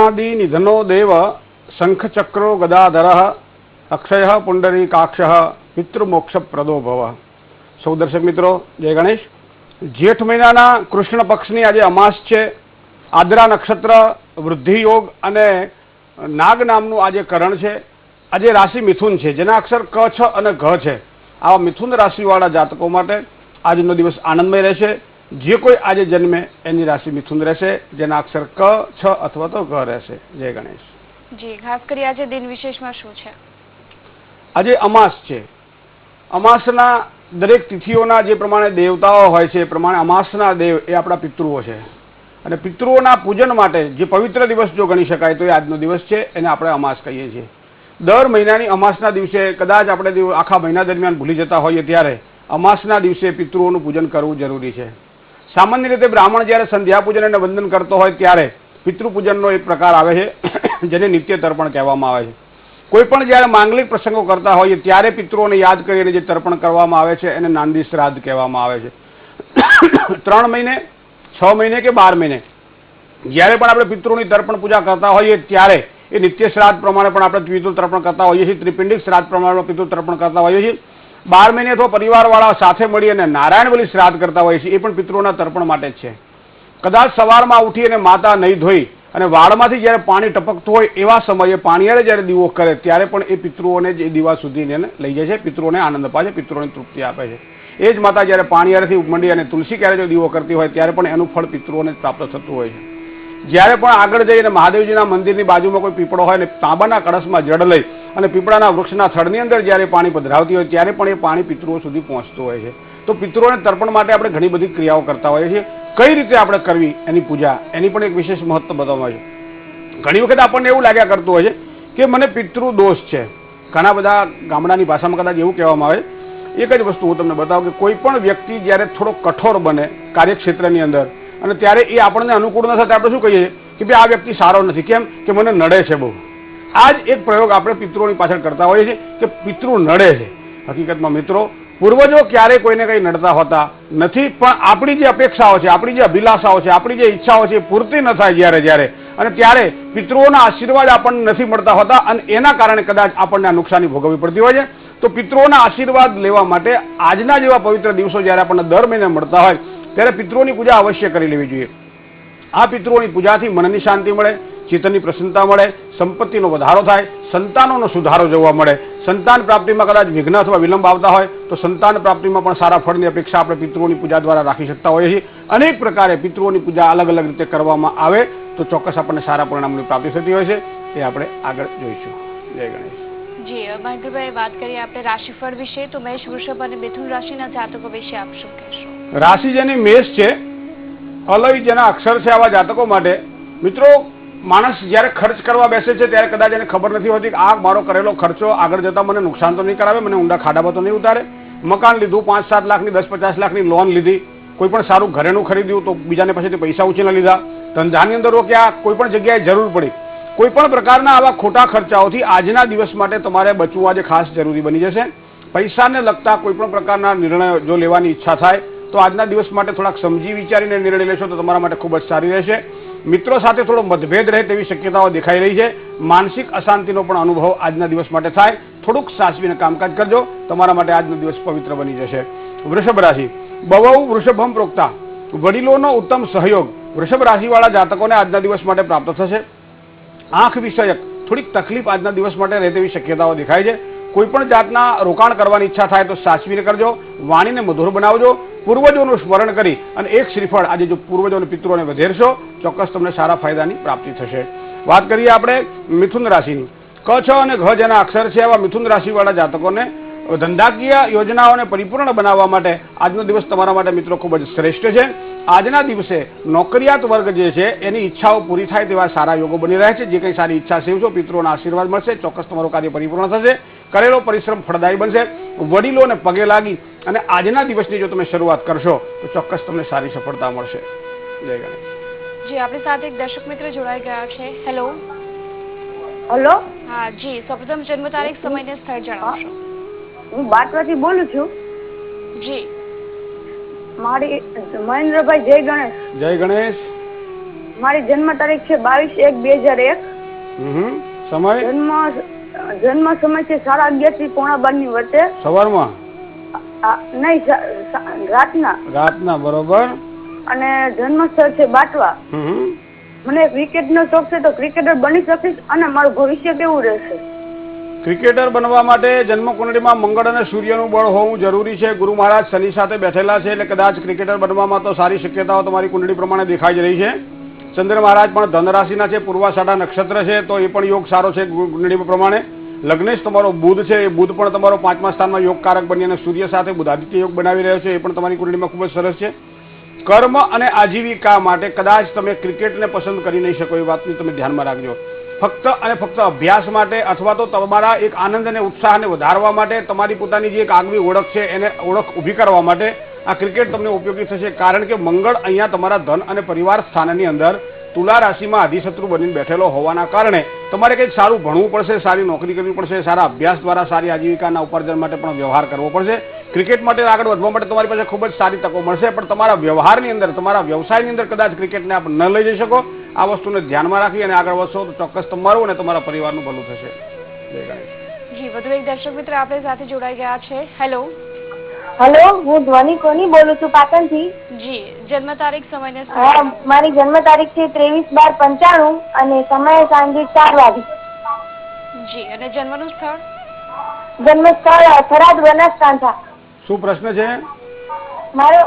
અનાદि નિધનો દેવ શંખચક્રો ગદાધર અક્ષય પુંડરીકાક્ષ પિતૃમોક્ષ પ્રદો ભવ. સૌ દર્શક મિત્રો જય ગણેશ. જેઠ મહિનાના કૃષ્ણ પક્ષની આજે અમાસ છે. આદ્રા નક્ષત્ર, વૃદ્ધિ યોગ અને નાગ નામનું આજે કરણ છે. આજે રાશિ મિથુન છે, જેના અક્ષર ક, છ અને ઘ છે. આવા મિથુન રાશિવાળા જાતકો માટે આજનો દિવસ આનંદમય રહેશે. જે કોઈ આજે જન્મે એની રાશિ મિથુન રહેશે, જેના અક્ષર ક, છ અથવા તો ઘ રહેશે. જય ગણેશ. જી, ખાસ કરી આજે દિન વિશેષમાં શું છે? આજે અમાસ છે. અમાસના દરેક તિથિઓના જે પ્રમાણે દેવતાઓ હોય છે એ પ્રમાણે અમાસના દેવ એ આપણા પિતૃઓ છે. અને પિતૃઓના પૂજન માટે જે પવિત્ર દિવસ જો ગણી શકાય તો એ આજનો દિવસ છે, એને આપણે અમાસ કહીએ છીએ. દર મહિનાની અમાસના દિવસે કદાચ આપણે આખા મહિના દરમિયાન ભૂલી જતા હોઈએ ત્યારે અમાસના દિવસે પિતૃઓનું પૂજન કરવું જરૂરી છે. સામાન્ય રીતે બ્રાહ્મણ જ્યારે સંધ્યા પૂજન અને વંદન કરતો હોય ત્યારે પિતૃપૂજનનો એક પ્રકાર આવે છે જેને નિત્ય તર્પણ કહેવામાં આવે છે. કોઈ પણ જ્યારે માંગલિક પ્રસંગો કરતા હોઈએ ત્યારે પિતૃઓને યાદ કરીને જે તર્પણ કરવામાં આવે છે એને નાંદી શ્રાદ્ધ કહેવામાં આવે છે. 3 મહિને, 6 મહિને કે 12 મહિને જ્યારે પણ આપણે પિતૃઓની તર્પણ પૂજા કરતા હોઈએ ત્યારે એ નિત્ય શ્રાદ્ધ પ્રમાણે પણ આપણે પિતૃ તર્પણ કરતા હોઈએ છીએ, ત્રિપિંડિક શ્રાદ્ધ પ્રમાણે પિતૃ તર્પણ કરતા હોઈએ છીએ. 12 મહિને તો પરિવારવાળા સાથે મળી અને નારાયણ બલી શ્રાદ્ધ કરતા હોઈએ છીએ, એ પણ પિતૃઓના તર્પણ માટે જ છે. કદાચ સવારમાં ઉઠી અને માતા નહીં ધોઈ અને વાળમાંથી જ્યારે પાણી ટપકતું હોય એવા સમયે પાણીયારે જ્યારે દીવો કરે ત્યારે પણ એ પિતૃઓને જે દીવા સુધી એને લઈ જાય છે, પિતૃઓને આનંદ અપાવે છે, પિતૃઓને તૃપ્તિ આપે છે. એ જ માતા જ્યારે પાણીયારેથી મંડી અને તુલસી ક્યારે જો દીવો કરતી હોય ત્યારે પણ એનું ફળ પિતૃઓને પ્રાપ્ત થતું હોય છે. જ્યારે પણ આગળ જઈને મહાદેવજીના મંદિરની બાજુમાં કોઈ પીપળો હોય અને તાંબાના કળશમાં જળ લઈ અને પીપળાના વૃક્ષના થડની અંદર જ્યારે પાણી પધરાવતી હોય ત્યારે પણ એ પાણી પિતૃઓ સુધી પહોંચતું હોય છે. તો પિતૃઓને તર્પણ માટે આપણે ઘણી બધી ક્રિયાઓ કરતા હોઈએ છીએ. કઈ રીતે આપણે કરવી એની પૂજા, એની પણ એક વિશેષ મહત્વ બતાવવામાં આવે છે. ઘણી વખત આપણને એવું લાગ્યા કરતું હોય છે કે મને પિતૃ દોષ છે. ઘણા બધા ગામડાની ભાષામાં કદાચ એવું કહેવામાં આવે. એક જ વસ્તુ હું તમને બતાવું કે કોઈ પણ વ્યક્તિ જ્યારે થોડો કઠોર બને કાર્યક્ષેત્રની અંદર અને ત્યારે એ આપણને અનુકૂળ ન થાય આપણે શું કહીએ કે ભાઈ આ વ્યક્તિ સારો નથી. કેમ કે મને નડે છે બહુ. આ જ એક પ્રયોગ આપણે પિતૃઓની પાછળ કરતા હોઈએ છીએ કે પિતૃ નડે છે. હકીકતમાં મિત્રો પૂર્વજો ક્યારેય કોઈને કંઈ નડતા હોતા નથી, પણ આપણી જે અપેક્ષાઓ છે, આપણી જે અભિલાષાઓ છે, આપણી જે ઈચ્છાઓ છે એ પૂર્તિ ન થાય જ્યારે અને ત્યારે પિતૃઓના આશીર્વાદ આપણને નથી મળતા હોતા અને એના કારણે કદાચ આપણને આ નુકસાની ભોગવવી પડતી હોય છે. તો પિતૃઓના આશીર્વાદ લેવા માટે આજના જેવા પવિત્ર દિવસો જ્યારે આપણને દર મહિને મળતા હોય ત્યારે પિતૃઓની પૂજા અવશ્ય કરી લેવી જોઈએ. આ પિતૃઓની પૂજાથી મનની શાંતિ મળે, ચિત્તની પ્રસન્નતા મળે, સંપત્તિનો વધારો થાય, સંતાનોનો સુધારો જોવા મળે. સંતાન પ્રાપ્તિમાં કદાચ વિઘ્ન અથવા વિલંબ આવતા હોય તો સંતાન પ્રાપ્તિમાં પણ સારા ફળની અપેક્ષા આપણે પિતૃઓની પૂજા દ્વારા રાખી શકતા હોઈએ છીએ. અનેક પ્રકારે પિતૃઓની પૂજા અલગ અલગ રીતે કરવામાં આવે તો ચોક્કસ આપણને સારા પરિણામની પ્રાપ્તિ થતી હોય છે. એ આપણે આગળ જોઈશું. જય ગણેશ. જી, મહેન્દ્રભાઈ, વાત કરીએ આપણે રાશિફળ વિશે તો મેષ, વૃષભ અને મિથુન રાશિના જાતકો વિશે આપ શું કહેશો? રાશિ જેની મેષ છે, અલય જેના અક્ષર છે, આવા જાતકો માટે મિત્રો માણસ જ્યારે ખર્ચ કરવા બેસે છે ત્યારે કદાચ એને ખબર નથી હોતી કે આ મારો કરેલો ખર્ચો આગળ જતા મને નુકસાન તો નહીં કરાવે, મને ઊંડા ખાડામાં તો નહીં ઉતારે. મકાન લીધું, 5-7 લાખની, 10-50 લાખની લોન લીધી, કોઈ પણ સારું ઘરેણું ખરીદ્યું તો બીજાને પાસેથી પૈસા ઉછીના લીધા, ધંધાની અંદર રોક્યા, કોઈ પણ જગ્યાએ જરૂર પડી. કોઈ પણ પ્રકારના આવા ખોટા ખર્ચાઓથી આજના દિવસ માટે તમારે બચવું આજે ખાસ જરૂરી બની જશે. પૈસાને લગતા કોઈ પણ પ્રકારના નિર્ણયો જો લેવાની ઈચ્છા થાય તો આજના દિવસ માટે થોડાક સમજી વિચારીને નિર્ણય લેશો તો તમારા માટે ખૂબ જ સારી રહેશે. મિત્રો સાથે થોડો મતભેદ રહે તેવી શક્યતાઓ દેખાઈ રહી છે. માનસિક અશાંતિનો પણ અનુભવ આજના દિવસ માટે થાય. થોડુંક સાચવીને કામકાજ કરજો, તમારા માટે આજનો દિવસ પવિત્ર બની જશે. વૃષભ રાશિ, બવૌ વૃષભમ પ્રોક્તા, વડીલોનો ઉત્તમ સહયોગ વૃષભ રાશિવાળા જાતકોને આજના દિવસ માટે પ્રાપ્ત થશે. આંખ વિષયક થોડીક તકલીફ આજના દિવસ માટે રહે તેવી શક્યતાઓ દેખાય છે. કોઈ પણ જાતના રોકાણ કરવાની ઈચ્છા થાય તો સાચવીને કરજો, વાણીને મધુર બનાવજો, પૂર્વજોનું સ્મરણ કરી અને એક શ્રીફળ આજે જો પૂર્વજો અને પિતૃઓને વધેરશો ચોક્કસ તમને સારા ફાયદાની પ્રાપ્તિ થશે. વાત કરીએ આપણે મિથુન રાશિની. ક, છ અને ઘ જેના અક્ષર છે એવા મિથુન રાશિવાળા જાતકોને ધંધાકીય યોજનાઓને પરિપૂર્ણ બનાવવા માટે આજનો દિવસ તમારા માટે મિત્રો ખૂબ જ શ્રેષ્ઠ છે. આજના દિવસે નોકરિયાત વર્ગ જે છે એની ઈચ્છાઓ પૂરી થાય તેવા સારા યોગો બની રહ્યા છે. જે કંઈ સારી ઈચ્છા સેવશો પિતૃઓના આશીર્વાદ મળશે, ચોક્કસ તમારું કાર્ય પરિપૂર્ણ થશે, કરેલો પરિશ્રમ ફળદાયી બનશે. વડીલોને પગે લાગી અને આજના દિવસની જો તમે શરૂઆત કરશો તો ચોક્કસ તમને સારી સફળતા મળશે. જય ગણેશ. જી, આપણી સાથે એક દર્શક મિત્ર જોડાઈ ગયા છે. હેલો. હેલો. હા જી, સૌપ્રથમ જન્મ તારીખ, સમય ને સ્થળ જણાવશો? હું બાટવાથી બોલું છું. જી. મારી મહેન્દ્રભાઈ, જય ગણેશ. જય ગણેશ. મારી જન્મ તારીખ છે 22/1/2001. સમય જન્મ સમય છે 11:30 થી 11:45 ની વચ્ચે. સવારમાં? નહીં, રાતના. બરોબર. અને જન્મ સ્થળ છે બાટવા. મને ક્રિકેટ નો શોખ છે, તો ક્રિકેટર બની શકીશ અને મારું ભવિષ્ય કેવું રહેશે? ક્રિકેટર બનવા માટે જન્મ કુંડળીમાં મંગળ અને સૂર્યનું બળ હોવું જરૂરી છે. ગુરુ મહારાજ શનિ સાથે બેઠેલા છે, એટલે કદાચ ક્રિકેટર બનવામાં તો સારી શક્યતાઓ તમારી કુંડળી પ્રમાણે દેખાઈ જ રહી છે. ચંદ્ર મહારાજ પણ ધન રાશિના છે, પૂર્વાષાઢા નક્ષત્ર છે, તો એ પણ યોગ સારો છે કુંડળી પ્રમાણે. લગ્નેશ તમારો બુધ છે, એ બુધ પણ તમારો 5મા સ્થાનમાં યોગકારક બની અને સૂર્ય સાથે બુધ આદિત્ય યોગ બનાવી રહ્યો છે, એ પણ તમારી કુંડળીમાં ખૂબ જ સરસ છે. કર્મ અને આજીવિકા માટે કદાચ તમે ક્રિકેટને પસંદ કરી નહીં શકો, એ વાતની તમે ધ્યાનમાં રાખજો. ફક્ત અને ફક્ત અભ્યાસ માટે અથવા તો તમારા એક આનંદ અને ઉત્સાહને વધારવા માટે, તમારી પોતાની જે એક આગવી ઓળખ છે એને ઓળખ ઊભી કરવા માટે આ ક્રિકેટ તમને ઉપયોગી થશે. કારણ કે મંગળ અહીંયા તમારા ધન અને પરિવાર સ્થાનની અંદર તુલા રાશિમાં અધિશત્રુ બનીને બેઠેલો હોવાના કારણે તમારે કંઈક સારું ભણવું પડશે, સારી નોકરી કરવી પડશે, સારા અભ્યાસ દ્વારા સારી આજીવિકાના ઉપાર્જન માટે પણ વ્યવહાર કરવો પડશે. ક્રિકેટ માટે આગળ વધવા માટે તમારી પાસે ખૂબ જ સારી તકો મળશે, પણ તમારા વ્યવહારની અંદર, તમારા વ્યવસાયની અંદર કદાચ ક્રિકેટને આપ ન લઈ જઈ શકો. આ વસ્તુને ધ્યાનમાં રાખી અને આગળ વધશો તો ચોક્કસ તમારું અને તમારા પરિવારનું ભલું થશે. જય ગણેશ. જી, વધુ એક દર્શક મિત્ર આપણી સાથે જોડાઈ ગયા છે. હેલો. હું ધ્વની કોની બોલું છું, પાટણથી. જી, જન્મ તારીખ, સમય? હા, મારી જન્મ તારીખ છે 23/12/95 અને સમય સાંજે 4 વાગે. જી, અને જન્મનું સ્થળ? જન્મ સ્થળ થરાદ, બનાસકાંઠા. શું પ્રશ્ન છે?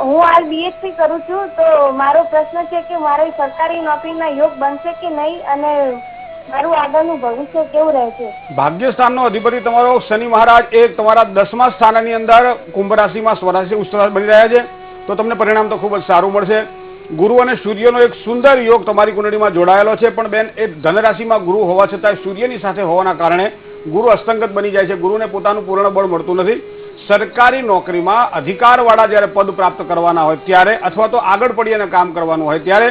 હું હાલ બીએસસી કરું છું, તો મારો પ્રશ્ન છે કે મારે સરકારી નોકરીના યોગ બનશે કે નહીં અને મારું આગળનું ભવિષ્ય કેવું રહેશે? ભાગ્યસ્થાનનો અધિપતિ તમારો શનિ મહારાજ એ તમારા 10મા સ્થાનની અંદર કુંભ રાશિમાં સ્વરાશિ ઉચ્ચરાશિ બની રહ્યા છે, તો તમને પરિણામ તો ખૂબ જ સારું મળશે. ગુરુ અને સૂર્યનો એક સુંદર યોગ તમારી કુંડળીમાં જોડાયેલો છે, પણ બેન એ ધનરાશિમાં ગુરુ હોવા છતાં સૂર્યની સાથે હોવાના કારણે ગુરુ અસ્તંગત બની જાય છે. ગુરુને પોતાનું પૂર્ણ બળ મળતું નથી. સરકારી નોકરીમાં અધિકારવાળા જ્યારે પદ પ્રાપ્ત કરવાના હોય ત્યારે અથવા તો આગળ પડી અને કામ કરવાનું હોય ત્યારે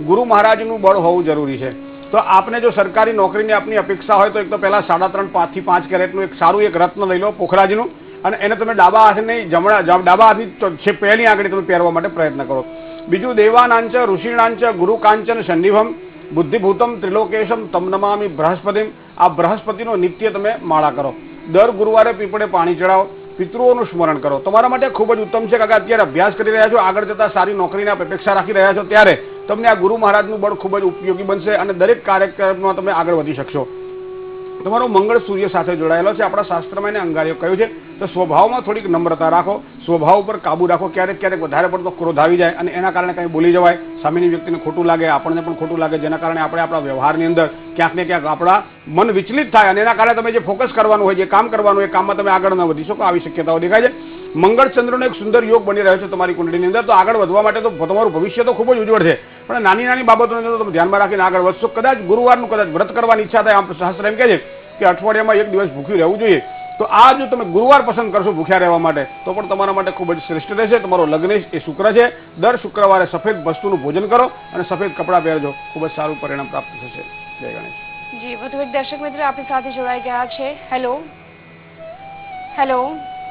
ગુરુ મહારાજનું બળ હોવું જરૂરી છે. તો આપને જો સરકારી નોકરીની આપની અપેક્ષા હોય તો એક તો પહેલા 3.5 થી 5 કેરેટનું એક સારું એક રત્ન લઈ લો, પોખરાજનું, અને એને તમે ડાબા હાથની ડાબા હાથની પહેલી આંગળી તમે પહેરવા માટે પ્રયત્ન કરો. બીજું દેવાનાંચ ઋષિણાંચ ગુરુ કાંચન સન્નિભમ બુદ્ધિભૂતમ ત્રિલોકેશમ તમ નમામિ બૃહસ્પતિમ. આ બૃહસ્પતિનો નિત્ય તમે માળા કરો. દર ગુરુવારે પીપળે પાણી ચડાવો, પિતૃઓનું સ્મરણ કરો. તમારા માટે ખૂબ જ ઉત્તમ છે, કારણ કે અત્યારે અભ્યાસ કરી રહ્યા છો, આગળ જતા સારી નોકરીની અપેક્ષા રાખી રહ્યા છો, ત્યારે તમને આ ગુરુ મહારાજનું બળ ખૂબ જ ઉપયોગી બનશે અને દરેક કાર્યક્રમમાં તમે આગળ વધી શકશો. તમારો મંગળ સૂર્ય સાથે જોડાયેલો છે. આપણા શાસ્ત્રમાં એને અંગાર્યો કહ્યું છે, તો સ્વભાવમાં થોડીક નમ્રતા રાખો, સ્વભાવ ઉપર કાબુ રાખો. ક્યારેક ક્યારેક વધારે પડતો ક્રોધ આવી જાય અને એના કારણે કંઈ બોલી જવાય, સામેની વ્યક્તિને ખોટું લાગે, આપણને પણ ખોટું લાગે, જેના કારણે આપણે આપણા વ્યવહારની અંદર ક્યાંક ને ક્યાંક આપણા મન વિચલિત થાય અને એના કારણે તમે જે ફોકસ કરવાનું હોય, જે કામ કરવાનું હોય, એ કામમાં તમે આગળ ન વધી શકો. આવી શક્યતાઓ દેખાય છે. મંગળ ચંદ્રનો એક સુંદર યોગ બની રહ્યો છે તમારી કુંડળીની અંદર, તો આગળ વધવા માટે તો તમારું ભવિષ્ય તો ખૂબ જ ઉજ્જવળ છે, પણ નાની નાની બાબતોની અંદર તમે ધ્યાનમાં રાખીને આગળ વધશો. કદાચ ગુરુવારનું કદાચ વ્રત કરવાની ઈચ્છા થાય, આમ શાસ્ત્ર એમ કહે છે કે અઠવાડિયામાં 1 દિવસ ભૂખ્યું રહેવું જોઈએ, તો આ જો તમે ગુરુવાર પસંદ કરશો ભૂખ્યા રહેવા માટે તો પણ તમારા માટે ખૂબ જ શ્રેષ્ઠ રહેશે. તમારો લગ્નેશ એ શુક્ર છે. દર શુક્રવારે સફેદ વસ્તુનું ભોજન કરો અને સફેદ કપડાં પહેરજો, ખૂબ જ સારું પરિણામ પ્રાપ્ત થશે. જય ગણેશ. જી, વધુ એક દર્શક મિત્ર આપણી સાથે જોડાઈ ગયા છે. હેલો. હેલો.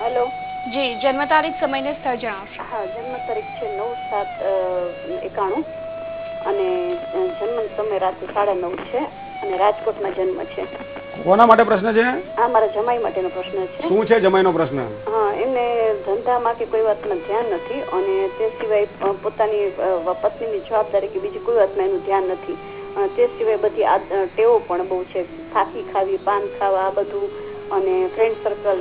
હેલો. જી, જન્મ તારીખ, સમય ને સ્થળ જણાવશો? હા, જન્મ તારીખ છે 9/7/91 અને જન્મ સમય રાત્રે 9:30 છે અને રાજકોટમાં જન્મ છે. કોના માટે પ્રશ્ન છે? આ મારા જમાઈ માટેનો પ્રશ્ન છે. શું છે જમાઈનો પ્રશ્ન? હા, એમને ધંધામાં કે કોઈ વાતમાં ધ્યાન નથી અને તે સિવાય પોતાની પત્નીની જવાબદારી કે બીજી કોઈ વાતમાં એનું ધ્યાન નથી. તે સિવાય બધી ટેવો પણ બહુ છે, ફાંકી ખાવી, પાન ખાવા, આ બધું, અને ફ્રેન્ડ સર્કલ,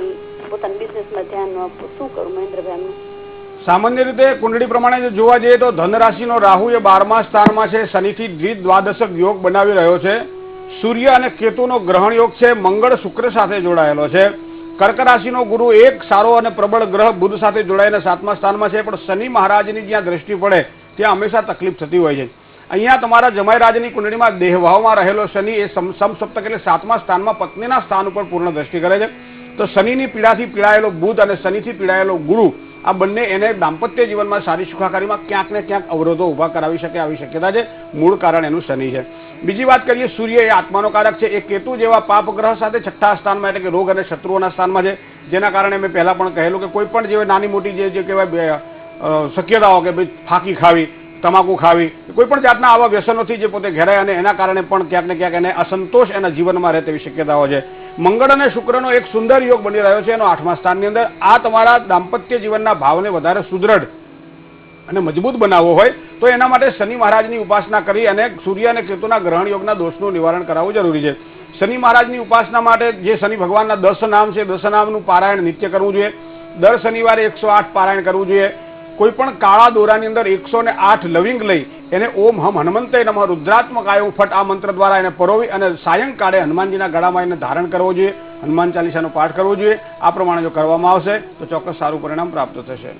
પોતાના બિઝનેસમાં ધ્યાન ન આપવું. શું કરું મહેન્દ્રભાઈ? સામાન્ય રીતે કુંડળી પ્રમાણે જોવા જઈએ તો ધન રાશિનો રાહુ એ 12મા સ્થાનમાં છે, શનિથી દ્વિદ્વાદશક યોગ બનાવી રહ્યો છે. સૂર્ય અને કેતુનો ગ્રહણ યોગ છે. મંગળ શુક્ર સાથે જોડાયેલો છે. કર્ક રાશિનો ગુરુ એક સારો અને પ્રબળ ગ્રહ બુધ સાથે જોડાઈને 7મા સ્થાનમાં છે, પણ શનિ મહારાજની જ્યાં દ્રષ્ટિ પડે ત્યાં હંમેશા તકલીફ થતી હોય છે. અહીંયા તમારા જમાઈરાજની કુંડળીમાં દેહભાવમાં રહેલો શનિ એ સમસપ્તક એટલે 7મા સ્થાનમાં પત્નીના સ્થાન ઉપર પૂર્ણ દ્રષ્ટિ કરે છે. તો શનિની પીડાથી પીડાયેલો બુધ અને શનિથી પીડાયેલો ગુરુ આ બંને એને દાંપત્ય જીવનમાં સારી સુખાકારીમાં ક્યાંક ને ક્યાંક અવરોધો ઊભા કરાવી શકે, આવી શક્યતા છે. મૂળ કારણ એનું શનિ છે. બીજી વાત કરીએ, સૂર્ય એ આત્માનો કારક છે. એ કેતુ જેવા પાપ ગ્રહ સાથે 6થા સ્થાનમાં એટલે કે રોગ અને શત્રુઓના સ્થાનમાં છે, જેના કારણે મેં પહેલા પણ કહેલું કે કોઈ પણ જે નાની મોટી જે કહેવાય શક્યતાઓ કે ભાઈ ફાંકી ખાવી, તમાકુ ખાવી, કોઈ પણ જાતના આવા વ્યસનોથી જે પોતે ઘેરાય અને એના કારણે પણ ક્યાંક ને ક્યાંક એને અસંતોષ એના જીવનમાં રહે તેવી શક્યતાઓ છે. મંગળ અને શુક્રનો એક સુંદર યોગ બની રહ્યો છે એનો 8મા સ્થાનની અંદર. આ તમારા દાંપત્ય જીવનના ભાવને વધારે સુદૃઢ અને મજબૂત બનાવવો હોય તો એના માટે શનિ મહારાજની ઉપાસના કરી અને સૂર્ય અને કેતુના ગ્રહણ યોગના દોષનું નિવારણ કરાવવું જરૂરી છે. શનિ મહારાજની ઉપાસના માટે જે શનિ ભગવાનના 10 નામ છે, 10 નામનું પારાયણ નિત્ય કરવું જોઈએ. દર શનિવારે 108 પારાયણ કરવું જોઈએ. કોઈ પણ કાળા દોરાની અંદર 108 લવિંગ લઈ એને ઓમ હમ હનુમંતે નમઃ રુદ્રાત્મક આયો ફટ આ મંત્ર દ્વારા એને પરોવી અને સાયંકાળે હનુમાનજીના ગળામાં એને ધારણ કરવો જોઈએ. હનુમાન ચાલીસાનો પાઠ કરવો જોઈએ. આ પ્રમાણે જો કરવામાં આવશે તો ચોક્કસ સારું પરિણામ પ્રાપ્ત થશે.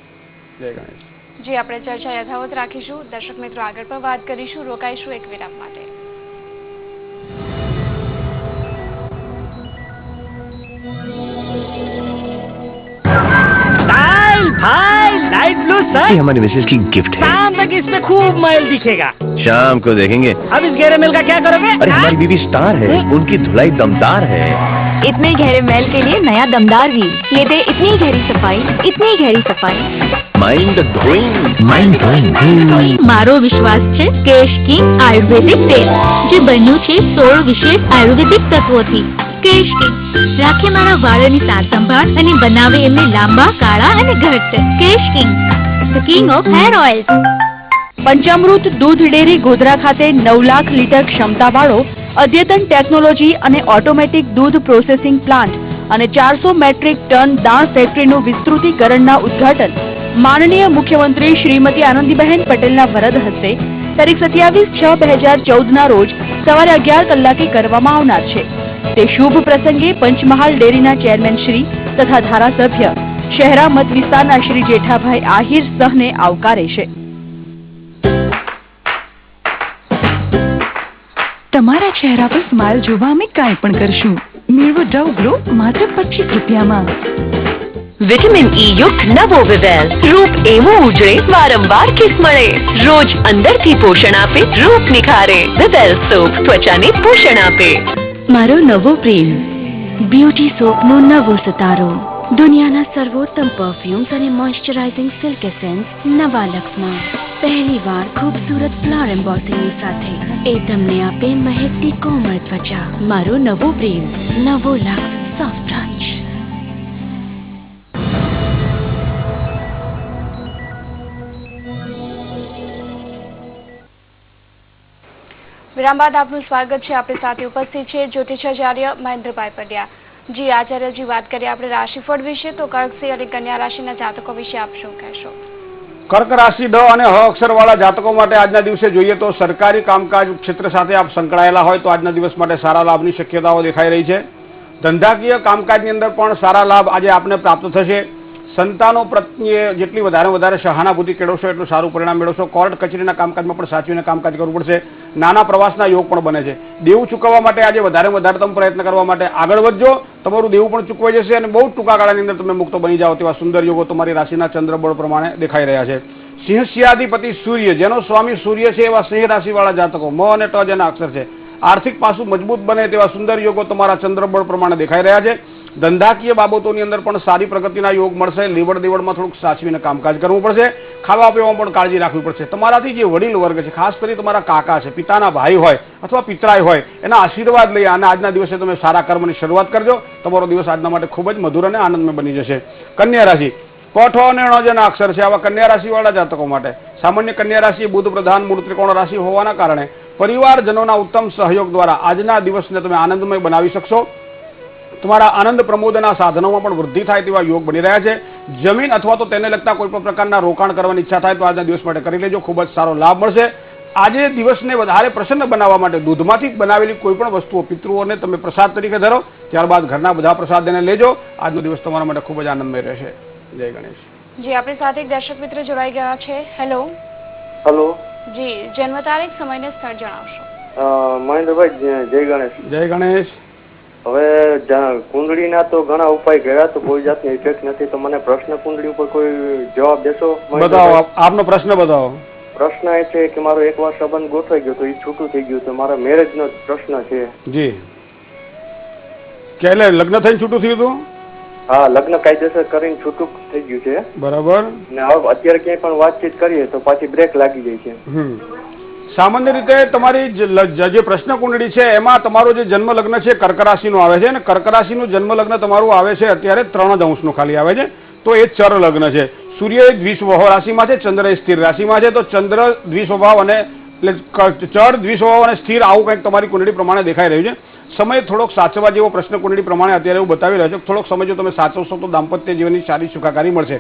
જય ગણેશ. જી, આપણે ચર્ચા યથાવત રાખીશું. દર્શક મિત્રો, આગળ પણ વાત કરીશું. રોકાઈશું એક વિરામ માટે. भाई लाइट ब्लू सर, ये हमारी मिसेज की गिफ्ट है। शाम तक इसमें खूब मैल दिखेगा। शाम को देखेंगे। अब इस गहरे मैल का क्या करोगे? अरे हमारी बीवी स्टार है, उनकी धुलाई दमदार है। इतने गहरे मैल के लिए नया दमदार व्हील ये दे इतनी गहरी सफाई। Mind blowing. मारो विश्वास છે કેશ કિંગ આયુર્વેદિક તેલ જે બન્યું છે 16 વિશેષ આયુર્વેદિક તત્વોથી. કેશ કિંગ રાખે મારા વાળની સાર સંભાળ અને બનાવે એમને લાંબા, કાળા અને ઘટ્ટ. Kesh king, the king of hair oil. Panchamrut દૂધ ડેરી ગોધરા ખાતે 9 લાખ લીટર ક્ષમતાવાળો અદ્યતન ટેકનોલોજી અને ઓટોમેટિક દૂધ પ્રોસેસિંગ પ્લાન્ટ અને 400 મેટ્રિક ટન દાણ ફેક્ટરીનું વિસ્તૃતિકરણના ઉદ્ઘાટન માનનીય મુખ્યમંત્રી શ્રીમતી આનંદીબહેન પટેલના વરદ હસ્તે તારીખ 27/6/2014 રોજ સવારે 11 કલાકે કરવામાં આવનાર છે. તે શુભ પ્રસંગે પંચમહાલ ડેરીના ચેરમેન શ્રી તથા ધારાસભ્ય શહેરા મત વિસ્તારના શ્રી જેઠાભાઈ આહિર સહને આવકારે છે. તમારા ચહેરા પર સ્માઇલ જોવા અમે કાંઈ પણ કરશું. મેળવો ડવ ગ્લો માત્ર 25 રૂપિયામાં. વિટામિન ઈ યુક્ત નવો વિવેલ રૂપ એવું ઉજળે વારંવાર કિસ મળે. રોજ અંદરથી પોષણ આપે, રૂપ નિખારે. વિવેલ સોપ ત્વચાને પોષણ આપે. મારો નવો પ્રેમ બ્યુટી સોપનો નવો સિતારો. દુનિયાના સર્વોત્તમ પરફ્યુમ્સ અને મોઇશ્ચરાઇઝિંગ સિલ્ક એસેન્સ નવા લક્સમાં પહેલીવાર ખૂબસૂરત ફ્લાવર એમ્બોસિંગની સાથે એ તમને આપે મહેકતી કોમળ ત્વચા. મારો નવો પ્રેમ, નવો લક્સ સોફ્ટ ટચ. વિરામ બાદ આપનું સ્વાગત છે. આપણી સાથે ઉપસ્થિત છે જ્યોતિષાચાર્ય મહેન્દ્રભાઈ પંડ્યા. જી આચાર્યજી, વાત કરીએ આપણે રાશિફળ વિશે, તો કર્ક સિંહ અને કન્યા રાશિના જાતકો વિશે આપ શું કહેશો? કર્ક રાશિ ડ અને હ અક્ષરવાળા જાતકો માટે આજના દિવસે જોઈએ તો સરકારી કામકાજ ક્ષેત્ર સાથે આપ સંકળાયેલા હોય તો આજના દિવસ માટે સારા લાભની શક્યતાઓ દેખાઈ રહી છે. ધંધાકીય કામકાજની અંદર પણ સારા લાભ આજે આપને પ્રાપ્ત થશે. સંતાનો પ્રત્યે જેટલી વધારે સહાનુભૂતિ કેળવશો એટલું સારું પરિણામ મેળવશો. કોર્ટ કચેરીના કામકાજમાં પણ સાચવીને કામકાજ કરવું પડશે. નાના પ્રવાસના યોગ પણ બને છે. દેવું ચૂકવવા માટે આજે વધારે તમે પ્રયત્ન કરવા માટે આગળ વધજો. તમારું દેવું પણ ચૂકવાઈ જશે અને બહુ ટૂંકા ગાળાની અંદર તમે મુક્ત બની જાઓ તેવા સુંદર યોગો તમારી રાશિના ચંદ્રબળ પ્રમાણે દેખાઈ રહ્યા છે. સિંહસ્યાધિપતિ સૂર્ય, જેનો સ્વામી સૂર્ય છે, એવા સિંહ રાશિવાળા જાતકો મ અને ટ જેના અક્ષર છે, આર્થિક પાસું મજબૂત બને તેવા સુંદર યોગો તમારા ચંદ્રબળ પ્રમાણે દેખાઈ રહ્યા છે. ધંધાકીય બાબતોની અંદર પણ સારી પ્રગતિના યોગ મળશે. લેવડ દેવડમાં થોડુંક સાચવીને કામકાજ કરવું પડશે. ખાવા પીવામાં પણ કાળજી રાખવી પડશે. તમારાથી જે વડીલ વર્ગ છે, ખાસ કરી તમારા કાકા છે, પિતાના ભાઈ હોય અથવા પિતરાય હોય, એના આશીર્વાદ લઈ અને આજના દિવસે તમે સારા કર્મની શરૂઆત કરજો. તમારો દિવસ આજના માટે ખૂબ જ મધુર અને આનંદમય બની જશે. કન્યા રાશિ, કોઠો અને ણ જેના અક્ષર છે, આવા કન્યા રાશિવાળા જાતકો માટે સામાન્ય કન્યા રાશિ બુધ પ્રધાન મૂળ ત્રિકોણ રાશિ હોવાના કારણે પરિવારજનોના ઉત્તમ સહયોગ દ્વારા આજના દિવસને તમે આનંદમય બનાવી શકશો. તમારા આનંદ પ્રમોદના સાધનોમાં પણ વૃદ્ધિ થાય તેવા યોગ બની રહ્યા છે. જમીન અથવા તો તેને લગતા કોઈ પણ પ્રકારના રોકાણ કરવાની ઈચ્છા થાય તો આજના દિવસ માટે કરી લેજો. ખૂબ જ સારો લાભ મળશે. આજે દિવસને વધારે પ્રસન્ન બનાવવા માટે દૂધમાંથી બનાવેલી કોઈ પણ વસ્તુઓ પિતૃઓને તમે પ્રસાદ તરીકે ધરો. ત્યારબાદ ઘરના બધા પ્રસાદ એને લેજો. આજનો દિવસ તમારા માટે ખૂબ જ આનંદમય રહેશે. જય ગણેશ. જી, આપણી સાથે એક દર્શક મિત્ર જોડાઈ ગયા છે. હેલો. હેલો. જી, જન્મ તારીખ, સમય ને સ્થળ જણાવશો? મહેન્દ્રભાઈ, જય ગણેશ. જય ગણેશ. હવે કુંડળીના તો ઘણા ઉપાય કર્યા તો કોઈ જાતની ઇફેક્ટ નથી, તો મને પ્રશ્ન કુંડળી ઉપર કોઈ જવાબ દેશો? બતાવો, આપનો પ્રશ્ન બતાવો. પ્રશ્ન એ છે કે મારો એકવાર સંબંધ ગોઠવાઈ ગયો તો એ છૂટું થઈ ગયું, તો મારા મેરેજનો પ્રશ્ન છે. જી, કે લગ્ન થઈને છૂટું થયું હતું? હા, લગ્ન કાયદેસર કરીને છૂટું થઈ ગયું છે. બરાબર. ને હવે અત્યારે ક્યાંય પણ વાતચીત કરીએ તો પાછી બ્રેક લાગી જાય છે. સામાન્ય રીતે તમારી જે પ્રશ્ન કુંડળી છે એમાં તમારો જે જન્મ લગ્ન છે કર્ક રાશિનું આવે છે, અને કર્ક રાશિનું જન્મ લગ્ન તમારું આવે છે અત્યારે 3 ખાલી આવે છે, તો એ ચર લગ્ન છે. સૂર્ય દ્વિસ્વભાવ રાશિમાં છે, ચંદ્ર એ સ્થિર રાશિમાં છે, તો ચંદ્ર દ્વિસ્વભાવ અને એટલે ચર દ્વિસ્વભાવ અને સ્થિર આવું કંઈક તમારી કુંડળી પ્રમાણે દેખાઈ રહ્યું છે. સમય થોડોક સાચવા જેવો પ્રશ્ન કુંડળી પ્રમાણે અત્યારે એવું બતાવી રહ્યો છે. થોડોક સમય જો તમે સાચવશો તો દાંપત્ય જીવનની સારી સુખાકારી મળશે.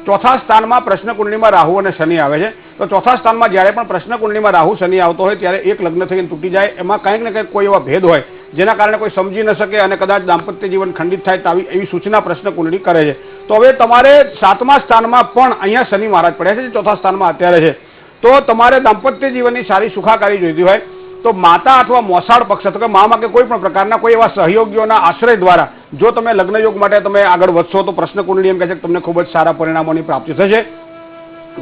ચોથા સ્થાનમાં પ્રશ્ન કુંડળીમાં રાહુ અને શનિ આવે છે, તો ચોથા સ્થાનમાં જ્યારે પણ પ્રશ્ન કુંડળીમાં રાહુ શનિ આવતો હોય ત્યારે એક લગ્ન થઈને તૂટી જાય, એમાં કંઈક ને કંઈક કોઈ એવા ભેદ હોય જેના કારણે કોઈ સમજી ન શકે અને કદાચ દાંપત્ય જીવન ખંડિત થાય તો એવી સૂચના પ્રશ્ન કુંડળી કરે છે. તો હવે તમારે 7મા સ્થાનમાં પણ અહીંયા શનિ મહારાજ પડ્યા છે, ચોથા સ્થાનમાં અત્યારે છે, તો તમારે દાંપત્ય જીવનની સારી સુખાકારી જોઈતી હોય તો માતા અથવા મોસાળ પક્ષ અથવા મામાં કે કોઈ પણ પ્રકારના કોઈ એવા સહયોગીઓના આશ્રય દ્વારા જો તમે લગ્ન યોગ માટે તમે આગળ વધશો તો પ્રશ્ન કુંડળી એમ કહે છે કે તમને ખૂબ જ સારા પરિણામોની પ્રાપ્તિ થશે.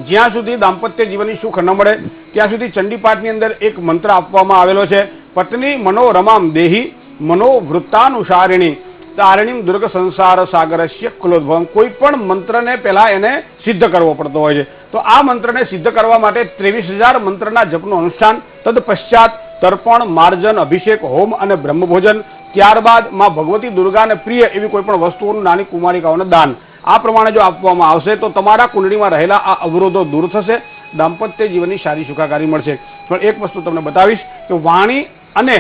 જ્યાં સુધી દાંપત્ય જીવનની સુખ ન મળે ત્યાં સુધી ચંડીપાઠની અંદર એક મંત્ર આપવામાં આવેલો છે, પત્ની મનોરમામ દેહી મનોવૃત્તાનુસારિણી તારણીમ દુર્ગ સંસાર સાગરસ્ય કુલોદ્ભવમ. કોઈ પણ મંત્રને પહેલા એને સિદ્ધ કરવો પડતો હોય છે, તો આ મંત્રને સિદ્ધ કરવા માટે 23,000 મંત્રના જપનું અનુષ્ઠાન, તદ પશ્ચાત તર્પણ, માર્જન, અભિષેક, હોમ અને બ્રહ્મભોજન, ત્યારબાદ માં ભગવતી દુર્ગાને પ્રિય એવી કોઈ પણ વસ્તુઓનું નાની કુમારિકાઓને દાન, આ પ્રમાણે જો આપવામાં આવશે તો તમારા કુંડળીમાં રહેલા આ અવરોધો દૂર થશે, દાંપત્ય જીવનની સારી સુખાકારી મળશે. પણ એક વસ્તુ તમને બતાવીશ કે વાણી અને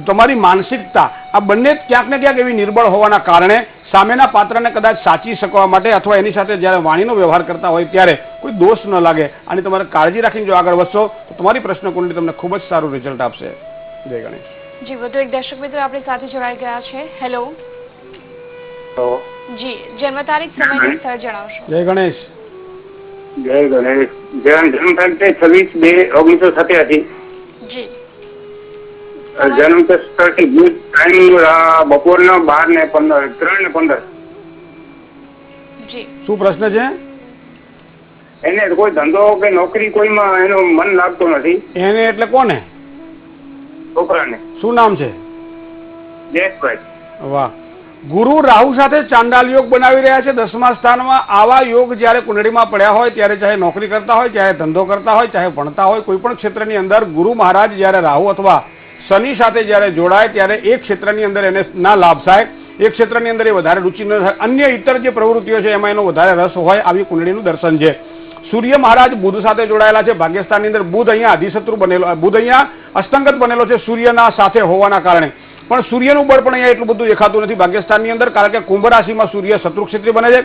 તમારી માનસિકતા આ બંને ક્યાંક ને ક્યાંક એવી નિર્બળ હોવાના કારણે સામેના પાત્રને કદાચ સાચી શકવા માટે અથવા એની સાથે જ્યારે વાણીનો વ્યવહાર કરતા હોય ત્યારે કોઈ દોષ ન લાગે અને તમારે કાળજી રાખીને જો આગળ વધશો તો તમારી પ્રશ્ન કુંડળી તમને ખૂબ જ સારું રિઝલ્ટ આપશે. જય ગણેશ. જી, વધુ એક દર્શક મિત્ર આપણી સાથે જોડાઈ ગયા છે. હેલો જી, જન્મ તારીખ સમય સ્થળ જણાવશો. જય ગણેશ. જય ગણેશ. જન્મ તારીખ 26/2/1987. જી. જન્મ સ્થળ ભુજ, ટાઈમ બપોરના 12:15 3:15. જી. શું પ્રશ્ન છે? એને કોઈ ધંધો કે નોકરી કોઈમાં એનો મન લાગતો નથી. એને એટલે કોને? છોકરાને. શું નામ છે? જયેશભાઈ. વાહ. ગુરુ રાહુ સાથે ચાંડાલ યોગ બનાવી રહ્યા છે 10મા સ્થાનમાં. આવા યોગ જ્યારે કુંડળીમાં પડ્યા હોય ત્યારે ચાહે નોકરી કરતા હોય, ચાહે ધંધો કરતા હોય, ચાહે ભણતા હોય, કોઈ પણ ક્ષેત્રની અંદર ગુરુ મહારાજ જ્યારે રાહુ અથવા શનિ સાથે જ્યારે જોડાય ત્યારે એક ક્ષેત્રની અંદર એને ના લાભ થાય, એક ક્ષેત્રની અંદર એ વધારે રુચિ ન થાય, અન્ય ઇતર જે પ્રવૃત્તિઓ છે એમાં એનો વધારે રસ હોય, આવી કુંડળીનું દર્શન છે. સૂર્ય મહારાજ બુધ સાથે જોડાયેલા છે ભાગ્યસ્થાનની અંદર. બુધ અહીંયા અધિશત્રુ બનેલો, બુધ અહીંયા અસ્તંગત બનેલો છે સૂર્યના સાથે હોવાના કારણે, પણ સૂર્યનું બળ પણ અહીંયા એટલું બધું દેખાતું નથી ભાગ્યસ્થાનની અંદર, કારણ કે કુંભ રાશિમાં સૂર્ય શત્રુ ક્ષેત્રી બને છે.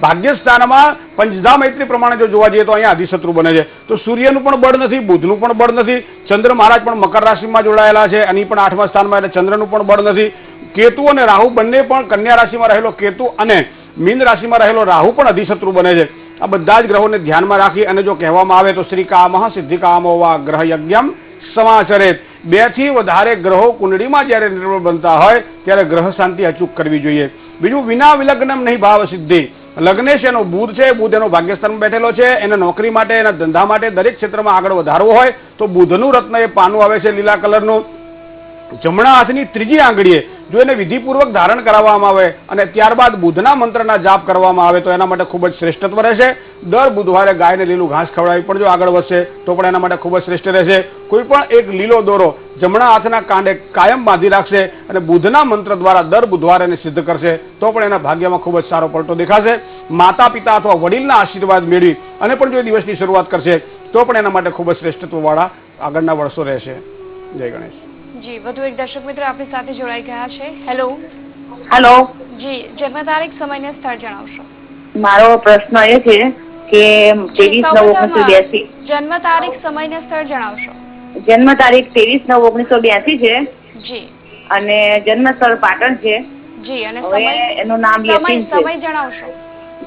ભાગ્યસ્થાનમાં પંચધા મૈત્રી પ્રમાણે જો જોવા જઈએ તો અહીંયા અધિશત્રુ બને છે, તો સૂર્યનું પણ બળ નથી, બુધનું પણ બળ નથી. ચંદ્ર મહારાજ પણ મકર રાશિમાં જોડાયેલા છે, અહીં પણ 8મા સ્થાનમાં, એટલે ચંદ્રનું પણ બળ નથી. કેતુ અને રાહુ બંને પણ કન્યા રાશિમાં રહેલો કેતુ અને મીન રાશિમાં રહેલો રાહુ પણ અધિશત્રુ બને છે. આ બધા જ ગ્રહોને ધ્યાનમાં રાખી અને જો કહેવામાં આવે તો શ્રી કામઃ સિદ્ધિ કામો વા ગ્રહ યજ્ઞમ સમાચરેત. 2 થી વધારે ગ્રહો કુંડળીમાં જ્યારે નિર્બળ બનતા હોય ત્યારે ગ્રહ શાંતિ અચૂક કરવી જોઈએ. બીજું વિના વિલગ્નમ નહીં ભાવ સિદ્ધિ. લગ્નેશ એનો બુધ છે, બુધ એનો ભાગ્યસ્થાનમાં બેઠેલો છે, એને નોકરી માટે, એના ધંધા માટે દરેક ક્ષેત્રમાં આગળ વધારવો હોય તો બુધનું રત્ન એ પાનું આવે છે લીલા કલરનું, જમણા હાથની ત્રીજી આંગળીએ જો એને વિધિપૂર્વક ધારણ કરાવવામાં આવે અને ત્યારબાદ બુધના મંત્રના જાપ કરવામાં આવે તો એના માટે ખૂબ જ શ્રેષ્ઠત્વ રહેશે. દર બુધવારે ગાયને લીલું ઘાસ ખવડાવી પણ જો આગળ વધશે તો પણ એના માટે ખૂબ જ શ્રેષ્ઠ રહેશે. કોઈ પણ એક લીલો દોરો જમણા હાથના કાંડે કાયમ બાંધી રાખશે અને બુધના મંત્ર દ્વારા દર બુધવારે એને સિદ્ધ કરશે તો પણ એના ભાગ્યમાં ખૂબ જ સારો પલટો દેખાશે. માતા પિતા અથવા વડીલના આશીર્વાદ મેળવી અને પણ જો દિવસની શરૂઆત કરશે તો પણ એના માટે ખૂબ જ શ્રેષ્ઠત્વવાળા આગળના વર્ષો રહેશે. જય ગણેશ. જી, વધુ એક દર્શક મિત્ર આપણી સાથે જોડાઈ ગયા છે. હેલો જી, જન્મ તારીખ સમય ને સ્થળ જણાવશો. મારો પ્રશ્ન એ છે કે 23/9/1982. જન્મ તારીખ સમય ને સ્થળ જણાવશો. જન્મ તારીખ 23/9/1982 છે. જી. અને જન્મ સ્થળ પાટણ છે. જી. અને સમય, એનું નામ યતીન છે. સમય જણાવશો.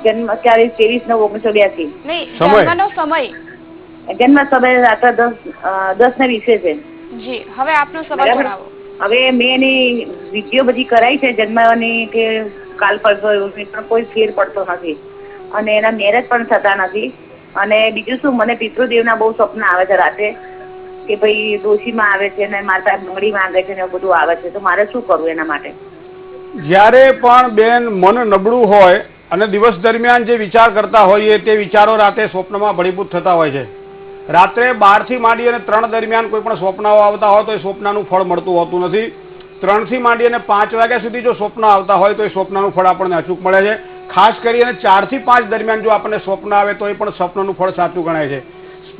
જન્મ તારીખ 23/9/1982. નહીં, જન્મનો સમય. જન્મ સમય રાત્રે 10:20 છે. જી, હવે આપનો સમય જણાવો. હવે મેં એની વિડીયો બધી કરાઈ છે જન્મવાની કે કાલ પરસો એવું, પણ કોઈ ફેર પડતો નથી અને એના મેરેજ પણ થતા નથી. અને બીજું શું, મને પિતૃદેવના બહુ સ્વપ્ન આવે છે રાતે કે ભાઈ ડોશીમાં આવે છે ને માતા બંગડી માંગે છે ને એવું બધું આવે છે, તો મારે શું કરવું એના માટે? જ્યારે પણ બેન મન નબળું હોય અને દિવસ દરમિયાન જે વિચાર કરતા હોઈએ તે વિચારો રાતે સ્વપ્નમાં ભળીભૂત થતા હોય છે. રાત્રે 12 થી માંડી અને 3 દરમિયાન કોઈ પણ સ્વપ્નાઓ આવતા હોય તો એ સ્વપ્નનું ફળ મળતું હોતું નથી. 3 થી માંડી અને 5 વાગ્યા સુધી જો સ્વપ્ન આવતા હોય તો એ સ્વપ્નનું ફળ આપણને અચૂક મળે છે. ખાસ કરીને 4 થી 5 દરમિયાન જો આપણને સ્વપ્ન આવે તો એ પણ સ્વપ્નનું ફળ સાચું ગણાય છે.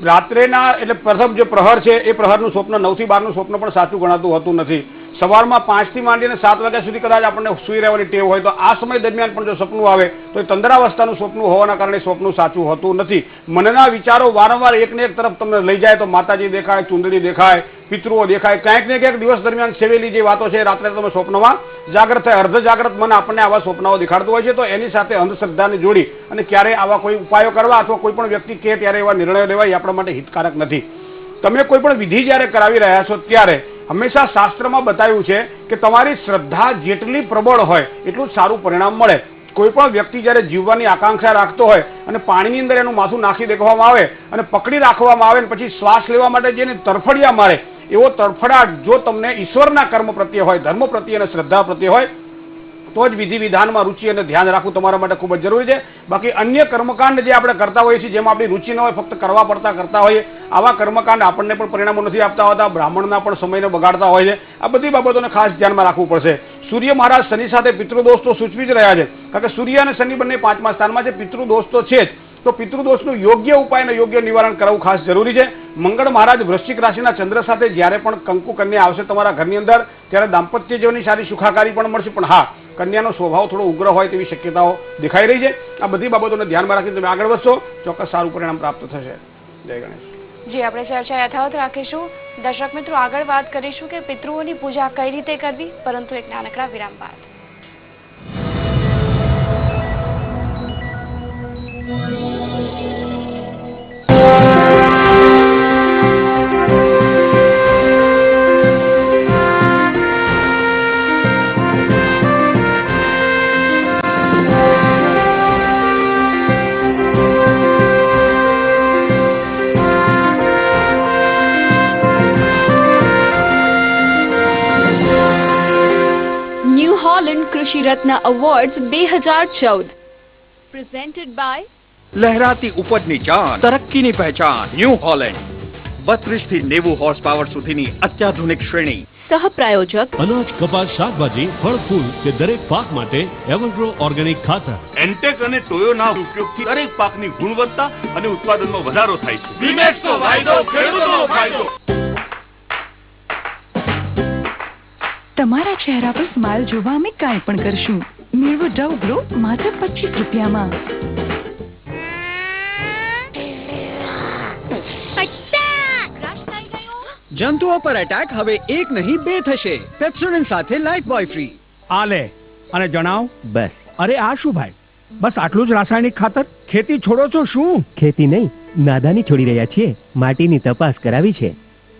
રાત્રેના એટલે પ્રથમ જે પ્રહર છે એ પ્રહરનું સ્વપ્ન 9 થી 12નું સ્વપ્ન પણ સાચું ગણાતું હોતું નથી. સવારમાં 5 થી માંડીને 7 વાગ્યા સુધી કદાચ આપણને સૂઈ રહેવાની ટેવ હોય તો આ સમય દરમિયાન પણ જો સપનું આવે તો એ તંદ્રાવસ્થાનું સ્વપ્ન હોવાના કારણે સ્વપ્ન સાચું હોતું નથી. મનના વિચારો વારંવાર એકને એક તરફ તમને લઈ જાય તો માતાજી દેખાય, ચુંદડી દેખાય, પિતૃઓ દેખાય, ક્યાંક ને ક્યાંક દિવસ દરમિયાન સેવેલી જે વાતો છે રાત્રે તમે સ્વપ્નમાં જાગૃત થાય. અર્ધ જાગૃત મન આપણને આવા સ્વપ્નાઓ દેખાડતું હોય છે. તો એની સાથે અંધશ્રદ્ધાને જોડી અને ક્યારે આવા કોઈ ઉપાયો કરવા અથવા કોઈ પણ વ્યક્તિ કે ત્યારે એવા નિર્ણયો લેવા એ આપણા માટે હિતકારક નથી. તમે કોઈ પણ વિધિ જ્યારે કરાવી રહ્યા છો ત્યારે હંમેશા શાસ્ત્રમાં બતાવ્યું છે કે તમારી શ્રદ્ધા જેટલી પ્રબળ હોય એટલું જ સારું પરિણામ મળે. કોઈ પણ વ્યક્તિ જ્યારે જીવવાની આકાંક્ષા રાખતો હોય અને પાણીની અંદર એનું માથું નાખી દેવામાં આવે અને પકડી રાખવામાં આવે અને પછી શ્વાસ લેવા માટે જેને તરફડિયા મારે એવો તરફડાટ જો તમને ઈશ્વરના કર્મ પ્રત્યે હોય, ધર્મ પ્રત્યે અને શ્રદ્ધા પ્રત્યે હોય તો જ વિધિ વિધાનમાં રુચિ અને ધ્યાન રાખવું તમારા માટે ખૂબ જ જરૂરી છે. બાકી અન્ય કર્મકાંડ જે આપણે કરતા હોઈએ છીએ જેમાં આપણી રુચિ ન હોય, ફક્ત કરવા પડતા કરતા હોઈએ, આવા કર્મકાંડ આપણને પણ પરિણામો નથી આપતા હોતા, બ્રાહ્મણના પણ સમયને બગાડતા હોય છે. આ બધી બાબતોને ખાસ ધ્યાનમાં રાખવું પડશે. સૂર્ય મહારાજ શનિ સાથે પિતૃદોષ તો સૂચવી જ રહ્યા છે, કારણ કે સૂર્ય અને શનિ બંને 5મા સ્થાનમાં છે. પિતૃદોષ તો છે જ, તો પિતૃદોષનું યોગ્ય ઉપાય અને યોગ્ય નિવારણ કરવું ખાસ જરૂરી છે. મંગળ મહારાજ વૃશ્ચિક રાશિના ચંદ્ર સાથે જ્યારે પણ કંકુ કન્યા આવશે તમારા ઘરની અંદર ત્યારે દાંપત્ય જીવનની સારી સુખાકારી પણ મળશે. પણ હા, કન્યાનો સ્વભાવ થોડો ઉગ્ર હોય તેવી શક્યતાઓ દેખાઈ રહી છે. આ બધી બાબતોને ધ્યાનમાં રાખીને તમે આગળ વધશો, ચોક્કસ સારું પરિણામ પ્રાપ્ત થશે. જય ગણેશ. જી, આપણે ચર્ચા યથાવત રાખીશું. દર્શક મિત્રો, આગળ વાત કરીશું કે પિતૃઓની પૂજા કઈ રીતે કરવી, પરંતુ એક નાનકડા વિરામ બાદ. કૃષિ રત્ન એવોર્ડ્સ 2014 પ્રેઝન્ટેડ બાય લહેરાતી ઉપજની જાન, તરક્કીની પહેચાન ન્યૂ હોલેન્ડ. 32 થી 90 હોર્સ પાવર સુધીની અત્યાધુનિક શ્રેણી. સહપ્રાયોજક અનાજ, કપાસ, શાકભાજી, ફળ, ફૂલ કે દરેક પાક માટે એવરગ્રો ઓર્ગેનિક ખાતર. એન્ટેક અને ટોયોના ઉપયોગથી દરેક પાકની ગુણવત્તા અને ઉત્પાદનમાં વધારો થાય છે. બીમેક્સનો વાયદો, ખેડૂતોનો ફાયદો. તમારા ચહેરા પર સ્માઇલ જોવા અમે કાંઈ પણ કરશું. મેળવો ડવ ગ્લો માત્ર 25 રૂપિયામાં. જંતુઓ પર એટેક હવે 1 નહીં 2 થશે. પેપ્સોડન્ટ સાથે લાઈફ બોય ફ્રી. આ લે અને જણાવ. બસ. અરે આ શું ભાઈ, બસ આટલું જ રાસાયણિક ખાતર? ખેતી છોડો છો શું? ખેતી નહીં, નાદાની છોડી રહ્યા છીએ. માટીની તપાસ કરાવી છે.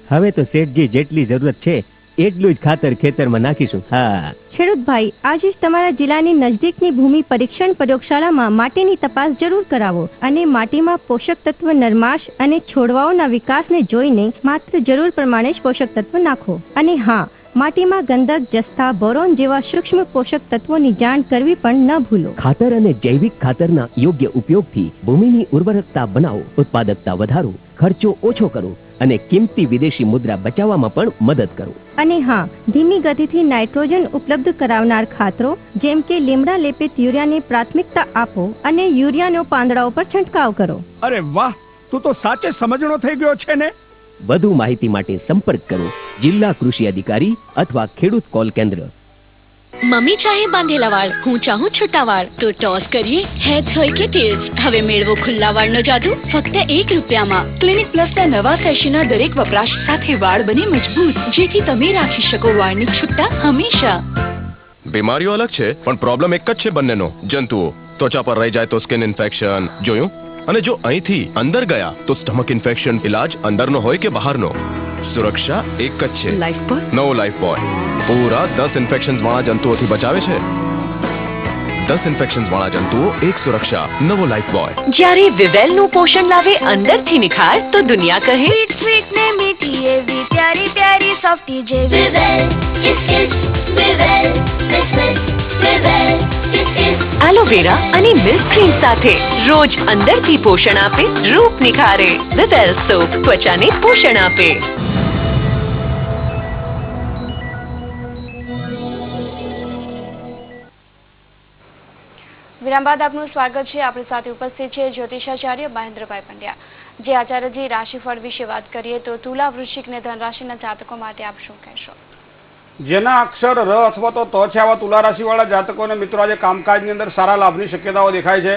હવે તો શેઠજી જેટલી જરૂરત છે એટલું જ ખાતર ખેતરમાં નાખીશું. હા ખેડૂત ભાઈ, આજે જ તમારા જિલ્લાની નજદીકની ભૂમિ પરીક્ષણ પ્રયોગશાળામાં માટીની તપાસ જરૂર કરાવો અને માટીમાં પોષક તત્વ નરમાશ અને છોડવાઓના વિકાસને જોઈને માત્ર જરૂર પ્રમાણે જ પોષક તત્વ નાખો. અને હા, માટીમાં ગંધક, જસ્તા, બોરોન જેવા સૂક્ષ્મ પોષક તત્વોની જાણ કરવી પણ ન ભૂલો. ખાતર અને જૈવિક ખાતરના યોગ્ય ઉપયોગથી ભૂમિની ઉર્વરકતા બનાવો, ઉત્પાદકતા વધારો, ખર્ચો ઓછો કરો અને કિંમતી વિદેશી મુદ્રા બચાવવામાં પણ મદદ કરો. અને હા, ધીમી ગતિથી નાઇટ્રોજન ઉપલબ્ધ કરાવનાર ખાતરો જેમ કે લીમડા લેપિત યુરિયાને પ્રાથમિકતા આપો અને યુરિયાનો પાંદડાઓ પર છંટકાવ કરો. અરે વાહ, તું તો સાચે સમજણો થઈ ગયો છે ને. વધુ માહિતી માટે સંપર્ક કરો જિલ્લા કૃષિ અધિકારી અથવા ખેડૂત કોલ કેન્દ્ર. મમ્મી ચાહે બાંધેલા વાળ, હું ચાહું છૂટા વાળ, તો ટોસ કરીએ હેડ્સ હોય કે ટેલ્સ. હવે મેળવો ખુલ્લા વાળનો જાદુ ફક્ત 1 રૂપિયામાં. ક્લિનિક પ્લસના નવા સેશનના દરેક વપરાશ સાથે વાળ બને મજબૂત, જેથી તમે રાખી શકો વાળની છૂટા હંમેશા. બીમારીઓ અલગ છે પણ પ્રોબ્લેમ એક જ છે બંનેનો, જંતુઓ. ત્વચા પર રહી જાય તો સ્કિન ઇન્ફેક્શન, જોયું? અને જો અહીંથી અંદર ગયા તો સ્ટમક ઇન્ફેક્શન. ઇલાજ અંદરનો હોય કે બહારનો, સુરક્ષા એક જ છે. લાઈફ બોય, નવો લાઈફ બોય પૂરા 10 ઇન્ફેક્શન્સ વાળા જંતુઓથી બચાવે છે. 10 ઇન્ફેક્શન્સ વાળા જંતુઓ, એક સુરક્ષા. નવો લાઈફ બોય. જ્યારે વિવેલનું પોષણ લાવે અંદરથી નિખાર, તો દુનિયા કહે સ્વીટ સ્વીટ ને મીઠી એવી પ્યારી પ્યારી સોફ્ટી જેવી. Vivel kiss kiss Vivel kiss kiss aloe vera અને મિલ્ક ક્રીમ સાથે રોજ અંદરથી પોષણ આપે, રૂપ નિખારે. વિવેલ સોપ ત્વચાને પોષણ આપે. વિરામ બાદ આપનું સ્વાગત છે. આપણી સાથે ઉપસ્થિત છે જ્યોતિષાચાર્ય મહેન્દ્રભાઈ પંડ્યા. જે આચાર્યજી રાશિફળ વિશે વાત કરીએ તો તુલા, વૃશ્ચિક ને ધન રાશિના જાતકો માટે આપ શું કહેશો? જેના અક્ષર ર અથવા તો ત છે આવા તુલા રાશિવાળા જાતકોને મિત્રો આજે કામકાજની અંદર સારા લાભની શક્યતાઓ દેખાય છે.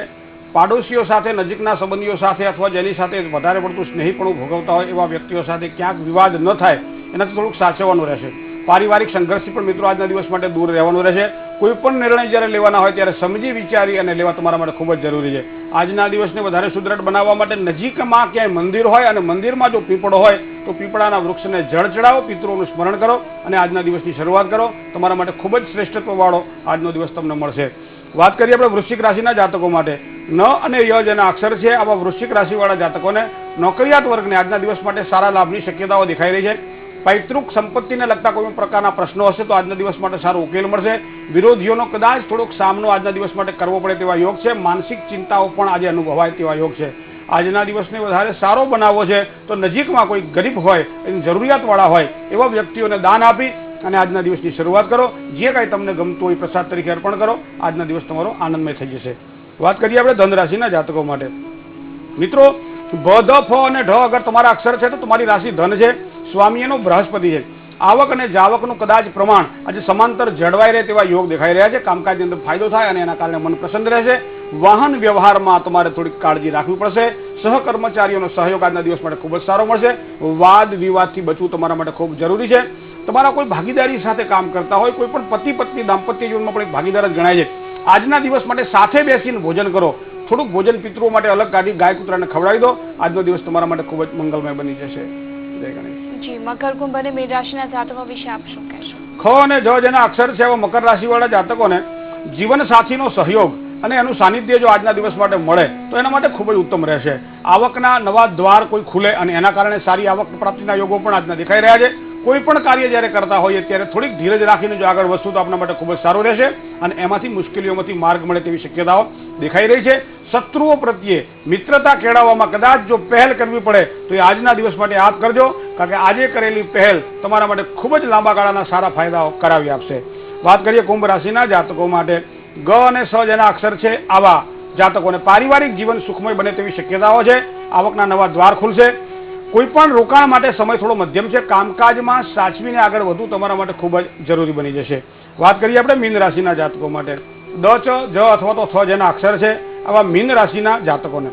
પાડોશીઓ સાથે, નજીકના સંબંધીઓ સાથે અથવા જેની સાથે વધારે પડતું સ્નેહીપણું ભોગવતા હોય એવા વ્યક્તિઓ સાથે ક્યાંક વિવાદ ન થાય એનાથી થોડુંક સાચવવાનું રહેશે. પારિવારિક સંઘર્ષથી પણ મિત્રો આજના દિવસ માટે દૂર રહેવાનું રહેશે. કોઈ પણ નિર્ણય જ્યારે લેવાના હોય ત્યારે સમજી વિચારી અને લેવા તમારા માટે ખૂબ જ જરૂરી છે. આજના દિવસને વધારે સુદૃઢ બનાવવા માટે નજીકમાં ક્યાંય મંદિર હોય અને મંદિરમાં જો પીપળો હોય તો પીપળાના વૃક્ષને જળ ચડાવો, પિતૃઓનું સ્મરણ કરો અને આજના દિવસની શરૂઆત કરો. તમારા માટે ખૂબ જ શ્રેષ્ઠત્વવાળો આજનો દિવસ તમને મળશે. વાત કરીએ આપણે વૃશ્ચિક રાશિના જાતકો માટે. ન અને ય જેના અક્ષર છે આવા વૃશ્ચિક રાશિવાળા જાતકોને નોકરિયાત વર્ગને આજના દિવસ માટે સારા લાભની શક્યતાઓ દેખાઈ રહી છે. પૈતૃક સંપત્તિને લગતા કોઈ પ્રકારના પ્રશ્નો હશે તો આજના દિવસ માટે સારો ઉકેલ મળશે. વિરોધીઓનો કદાચ થોડોક સામનો આજના દિવસ માટે કરવો પડે તેવા યોગ છે. માનસિક ચિંતાઓ પણ આજે અનુભવાય તેવા યોગ છે. આજના દિવસને વધારે સારો બનાવવો છે તો નજીકમાં કોઈ ગરીબ હોય, એની જરૂરિયાતવાળા હોય એવા વ્યક્તિઓને દાન આપી અને આજના દિવસની શરૂઆત કરો. જે કાંઈ તમને ગમતું હોય પ્રસાદ તરીકે અર્પણ કરો. આજના દિવસ તમારો આનંદમય થઈ જશે. વાત કરીએ આપણે ધન રાશિના જાતકો માટે. મિત્રો ભ, ધ, ફ અને ઢ અગર તમારા અક્ષર છે તો તમારી રાશિ ધન છે. સ્વામીનો બૃહસ્પતિ છે. આવક અને જાવકનું કદાચ પ્રમાણ આજે સમાંતર જળવાઈ રહે તેવા યોગ દેખાઈ રહ્યા છે. કામકાજની અંદર ફાયદો થાય અને એના કારણે મન પ્રસન્ન રહેશે. વાહન વ્યવહારમાં તમારે થોડીક કાળજી રાખવી પડશે. સહકર્મચારીઓનો સહયોગ આજના દિવસ માટે ખૂબ જ સારો મળશે. વાદ વિવાદથી બચવું તમારા માટે ખૂબ જરૂરી છે. તમારા કોઈ ભાગીદારી સાથે કામ કરતા હોય, કોઈ પણ પતિ પત્ની દાંપત્ય જીવનમાં પણ એક ભાગીદાર જ ગણાય છે. આજના દિવસ માટે સાથે બેસીને ભોજન કરો. થોડુંક ભોજન પિતૃઓ માટે અલગ કાઢી ગાય કૂતરાને ખવડાવી દો. આજનો દિવસ તમારા માટે ખૂબ જ મંગલમય બની જશે. જય ગણેશ. જી, મકર, કુંભ અને મીન રાશિના જાતકો વિશે આપ શું કહેશો? ખ અને જ જેના અક્ષર છે એવા મકર રાશિવાળા જાતકોને જીવન સાથીનો સહયોગ અને એનું સાનિધ્ય જો આજના દિવસ માટે મળે તો એના માટે ખૂબ જ ઉત્તમ રહેશે. આવકના નવા દ્વાર કોઈ ખુલે અને એના કારણે સારી આવક પ્રાપ્તિના યોગો પણ આજના દેખાઈ રહ્યા છે. કોઈ પણ કાર્ય જ્યારે કરતા હોઈએ ત્યારે થોડીક ધીરજ રાખીને જો આગળ વધશું તો આપણા માટે ખૂબ જ સારું રહેશે અને એમાંથી મુશ્કેલીઓમાંથી માર્ગ મળે તેવી શક્યતાઓ દેખાઈ રહી છે. શત્રુઓ પ્રત્યે મિત્રતા કેળવવામાં કદાચ જો પહેલ કરવી પડે તો એ આજના દિવસ માટે આપ કરજો, કારણ કે આજે કરેલી પહેલ તમારા માટે ખૂબ જ લાંબા ગાળાના સારા ફાયદાઓ કરાવી આપશે. વાત કરીએ કુંભ રાશિના જાતકો માટે. ગ અને સ જેના અક્ષર છે આવા જાતકોને પારિવારિક જીવન સુખમય બને તેવી શક્યતાઓ છે. આવકના નવા દ્વાર ખુલશે. કોઈ પણ રોકાણ માટે સમય થોડો મધ્યમ છે. કામકાજમાં સાચવીને આગળ વધવું તમારા માટે ખૂબ જ જરૂરી બની જશે. વાત કરીએ આપણે મીન રાશિના જાતકો માટે. દ, ચ, જ અથવા તો થ જેના અક્ષર છે આવા મીન રાશિના જાતકોને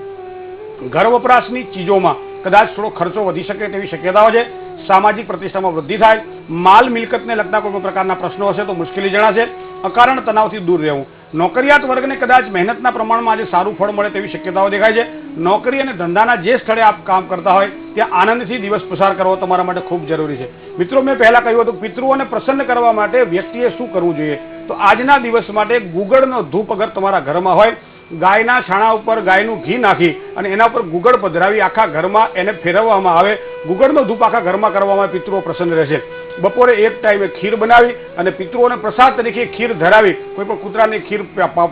ઘર વપરાશની ચીજોમાં કદાચ થોડો ખર્ચો વધી શકે તેવી શક્યતાઓ છે. સામાજિક પ્રતિષ્ઠામાં વૃદ્ધિ થાય. માલ મિલકતને લગતા કોઈ પ્રકારના પ્રશ્નો હશે તો મુશ્કેલી જણાશે. અકારણ તણાવથી દૂર રહેવું. નોકરિયાત વર્ગને કદાચ મહેનતના પ્રમાણમાં આજે સારું ફળ મળે તેવી શક્યતાઓ દેખાય છે. નોકરી અને ધંધાના જે સ્થળે આપ કામ કરતા હોય ત્યાં આનંદથી દિવસ પસાર કરવો તમારા માટે ખૂબ જરૂરી છે. મિત્રો, મેં પહેલા કહ્યું હતું પિતૃઓને પ્રસન્ન કરવા માટે વ્યક્તિએ શું કરવું જોઈએ. તો આજના દિવસ માટે ગુગળનો ધૂપ અગર તમારા ઘરમાં હોય, ગાયના છાણા ઉપર ગાયનું ઘી નાખી અને એના ઉપર ગુગળ પધરાવી આખા ઘરમાં એને ફેરવવામાં આવે. ગુગળનો ધૂપ આખા ઘરમાં કરવામાં આવે, પિતૃઓ પ્રસન્ન રહેશે. બપોરે એક ટાઈમે ખીર બનાવી અને પિતૃઓને પ્રસાદ તરીકે ખીર ધરાવી કોઈ પણ કૂતરાને ખીર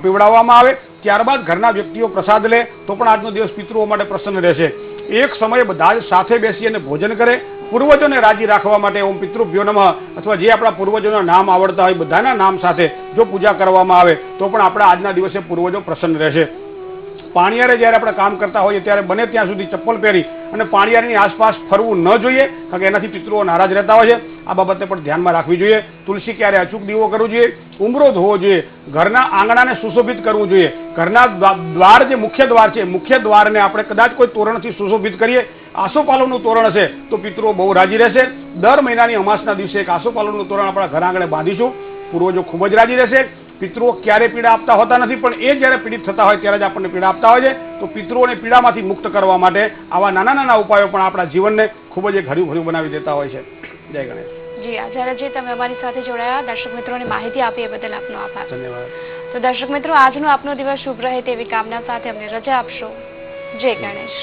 પીવડાવવામાં આવે. ત્યારબાદ ઘરના વ્યક્તિઓ પ્રસાદ લે તો પણ આજનો દિવસ પિતૃઓ માટે પ્રસન્ન રહેશે. એક સમયે બધા જ સાથે બેસી અને ભોજન કરે. પૂર્વજોને રાજી રાખવા માટે ઓમ પિતૃભ્યો નમઃ અથવા જે આપણા પૂર્વજોના નામ આવડતા હોય બધાના નામ સાથે જો પૂજા કરવામાં આવે તો પણ આપણા આજના દિવસે પૂર્વજો પ્રસન્ન રહેશે. પાણીયારે જ્યારે આપણે કામ કરતા હોઈએ ત્યારે બને ત્યાં સુધી ચપ્પલ પહેરી અને પાણીયારીની આસપાસ ફરવું ન જોઈએ, કારણ કે એનાથી પિતૃઓ નારાજ રહેતા હોય છે. આ બાબતને પણ ધ્યાનમાં રાખવી જોઈએ. તુલસી ક્યારે અચૂક દીવો કરવો જોઈએ. ઉમરો ધોવો જોઈએ. ઘરના આંગણાને સુશોભિત કરવું જોઈએ. ઘરના દ્વાર જે મુખ્ય દ્વાર છે મુખ્ય દ્વારને આપણે કદાચ કોઈ તોરણથી સુશોભિત કરીએ. આસોપાલવનું તોરણ હશે તો પિતૃઓ બહુ રાજી રહેશે. દર મહિનાની અમાસના દિવસે એક આસોપાલવનું તોરણ આપણા ઘર આંગણે બાંધીશું. પૂર્વજો ખૂબ જ રાજી રહેશે. પિતૃઓ ક્યારે પીડા આપતા હોતા નથી, પણ એ જ્યારે પીડિત થતા હોય ત્યારે જ આપણને પીડા આપતા હોય છે. તો પિતૃઓને પીડામાંથી મુક્ત કરવા માટે આવા નાના નાના ઉપાયો પણ આપણા જીવનને ખૂબ જ હર્યું ભર્યું બનાવી દેતા હોય છે. જય ગણેશ. જી, આચાર્યજી, તમે અમારી સાથે જોડાયા, દર્શક મિત્રોને માહિતી આપી એ બદલ આપનો આભાર. ધન્યવાદ. તો દર્શક મિત્રો, આજનો આપનો દિવસ શુભ રહે તેવી કામના સાથે અમને રજા આપશો. જય ગણેશ.